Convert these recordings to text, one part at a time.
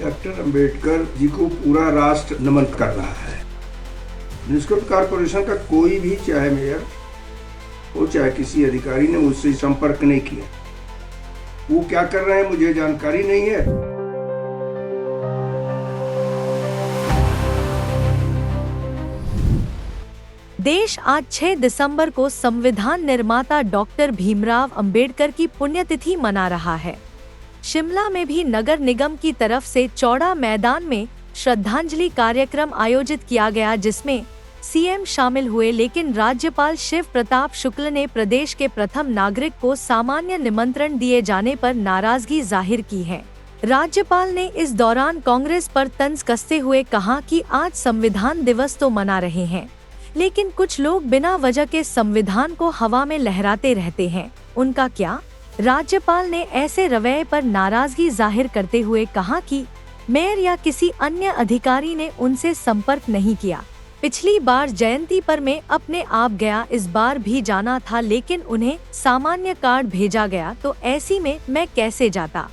Doctor Ambedkar ji को पूरा राष्ट्र नमन कर रहा है। म्युनिसिपल कॉरपोरेशन का कोई भी, चाहे मेयर हो चाहे किसी अधिकारी ने मुझसे संपर्क नहीं किया। वो क्या कर रहे हैं मुझे जानकारी नहीं है। देश आज 6 दिसंबर को संविधान निर्माता डॉक्टर भीमराव अंबेडकर की पुण्यतिथि मना रहा है। शिमला में भी नगर निगम की तरफ से चौड़ा मैदान में श्रद्धांजलि कार्यक्रम आयोजित किया गया, जिसमें सीएम शामिल हुए, लेकिन राज्यपाल शिव प्रताप शुक्ल ने प्रदेश के प्रथम नागरिक को सामान्य निमंत्रण दिए जाने पर नाराजगी जाहिर की है। राज्यपाल ने इस दौरान कांग्रेस पर तंज कसते हुए कहा कि आज संविधान दिवस तो मना रहे हैं, लेकिन कुछ लोग बिना वजह के संविधान को हवा में लहराते रहते हैं, उनका क्या? राज्यपाल ने ऐसे रवैये पर नाराजगी जाहिर करते हुए कहा कि मेयर या किसी अन्य अधिकारी ने उनसे संपर्क नहीं किया। पिछली बार जयंती पर मैं अपने आप गया, इस बार भी जाना था, लेकिन उन्हें सामान्य कार्ड भेजा गया, तो ऐसी में मैं कैसे जाता?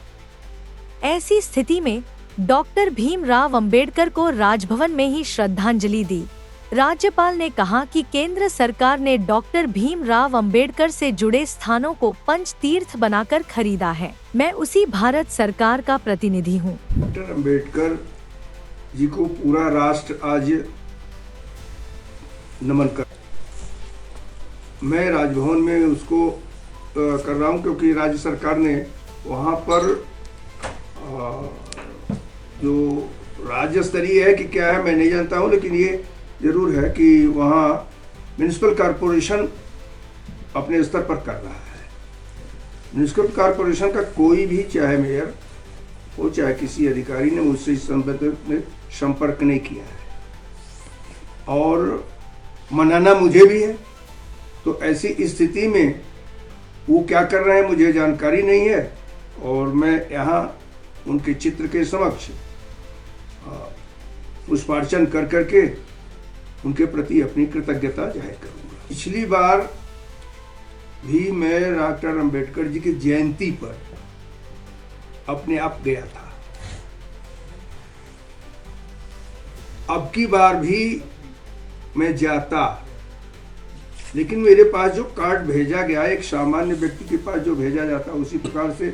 ऐसी स्थिति में डॉक्टर भीमराव अंबेडकर को राजभवन में ही श्रद्धांजलि दी। राज्यपाल ने कहा कि केंद्र सरकार ने डॉक्टर भीमराव अंबेडकर से जुड़े स्थानों को पंच तीर्थ बनाकर खरीदा है। मैं उसी भारत सरकार का प्रतिनिधि हूँ। डॉक्टर अंबेडकर जी को पूरा राष्ट्र आज नमन कर, मैं राजभवन में उसको कर रहा हूँ, क्योंकि राज्य सरकार ने वहाँ पर जो राज्य स्तरीय है कि क्या है मैं नहीं जानता हूँ, लेकिन ये जरूर है कि वहाँ म्युनिसिपल कॉरपोरेशन अपने स्तर पर कर रहा है। म्युनिसिपल कॉरपोरेशन का कोई भी, चाहे मेयर हो चाहे किसी अधिकारी ने मुझसे इस संबंध में संपर्क नहीं किया है और मनाना मुझे भी है। तो ऐसी स्थिति में वो क्या कर रहे हैं मुझे जानकारी नहीं है और मैं यहाँ उनके चित्र के समक्ष पुष्पार्चन कर करके उनके प्रति अपनी कृतज्ञता जाहिर करूंगा। पिछली बार भी मैं डॉक्टर अंबेडकर जी की जयंती पर अपने आप गया था। अब की बार भी मैं जाता, लेकिन मेरे पास जो कार्ड भेजा गया, एक सामान्य व्यक्ति के पास जो भेजा जाता उसी प्रकार से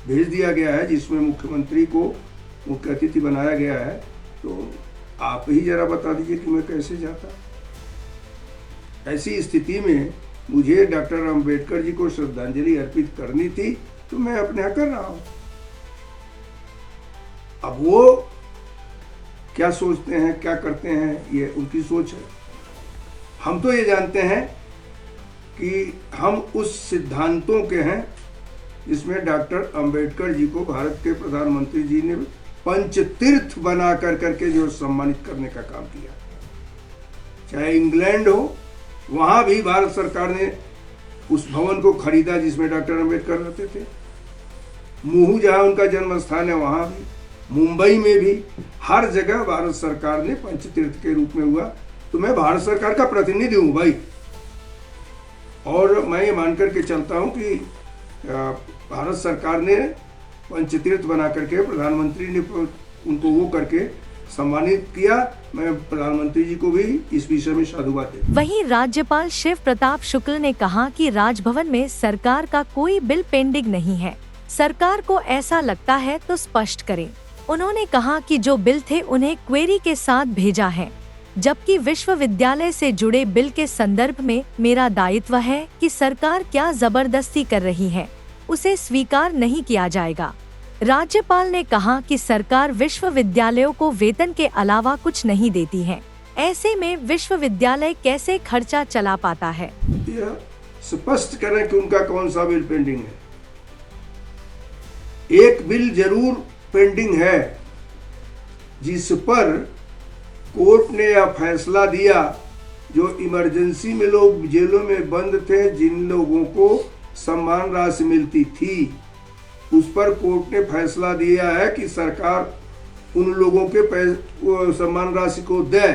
भेज दिया गया है, जिसमें मुख्यमंत्री को मुख्य अतिथि बनाया गया है। तो आप ही जरा बता दीजिए कि मैं कैसे जाता। ऐसी स्थिति में मुझे डॉक्टर अंबेडकर जी को श्रद्धांजलि अर्पित करनी थी, तो मैं अपने यहाँ कर रहा हूँ। अब वो क्या सोचते हैं, क्या करते हैं, ये उनकी सोच है। हम तो ये जानते हैं कि हम उस सिद्धांतों के हैं जिसमें डॉक्टर अंबेडकर जी को भारत के प्रधानमंत्री जी ने पंचतीर्थ बना करके जो सम्मानित करने का काम किया। चाहे इंग्लैंड हो, वहां भी भारत सरकार ने उस भवन को खरीदा जिसमें डॉक्टर अंबेडकर रहते थे। मुहू जहां उनका जन्म स्थान है वहां भी, मुंबई में भी, हर जगह भारत सरकार ने पंचतीर्थ के रूप में हुआ। तो मैं भारत सरकार का प्रतिनिधि हूं भाई, और मैं ये मान करके चलता हूं कि भारत सरकार ने पंचतीर्थ बना करके, प्रधानमंत्री ने उनको वो करके सम्मानित किया। मैं प्रधानमंत्री जी को भी इस विषय में साधुवाद देता हूं। वहीं राज्यपाल शिव प्रताप शुक्ल ने कहा कि राजभवन में सरकार का कोई बिल पेंडिंग नहीं है। सरकार को ऐसा लगता है तो स्पष्ट करें। उन्होंने कहा कि जो बिल थे उन्हें क्वेरी के साथ भेजा है, जबकि विश्वविद्यालय से जुड़े बिल के संदर्भ में मेरा दायित्व है कि सरकार क्या जबरदस्ती कर रही है, उसे स्वीकार नहीं किया जाएगा। राज्यपाल ने कहा कि सरकार विश्वविद्यालयों को वेतन के अलावा कुछ नहीं देती है, ऐसे में विश्वविद्यालय कैसे खर्चा चला पाता है। यह स्पष्ट करें कि उनका कौन सा बिल पेंडिंग है। एक बिल जरूर पेंडिंग है जिस पर कोर्ट ने यह फैसला दिया, जो इमरजेंसी में लोग जेलों में बंद थे, जिन लोगों को सम्मान राशि मिलती थी, उस पर कोर्ट ने फैसला दिया है कि सरकार उन लोगों के सम्मान राशि को दे।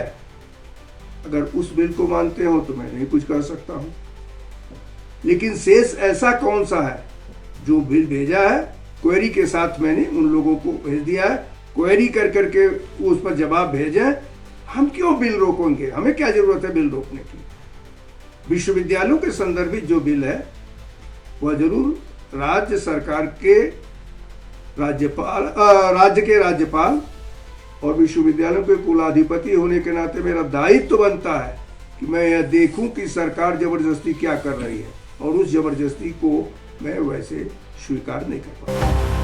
अगर उस बिल को मानते हो तो मैं नहीं कुछ कर सकता हूं, लेकिन शेष ऐसा कौन सा है जो बिल भेजा है, क्वेरी के साथ मैंने उन लोगों को भेज दिया है। क्वेरी कर करके उस पर जवाब भेजें। हम क्यों बिल रोकेंगे? हमें क्या जरूरत है बिल रोकने की? विश्वविद्यालयों के संदर्भित जो बिल है वह जरूर राज्य सरकार के राज्य के राज्यपाल और विश्वविद्यालयों के कुलाधिपति होने के नाते मेरा दायित्व बनता है कि मैं यह देखूं कि सरकार जबरदस्ती क्या कर रही है, और उस जबरदस्ती को मैं वैसे स्वीकार नहीं कर पाता।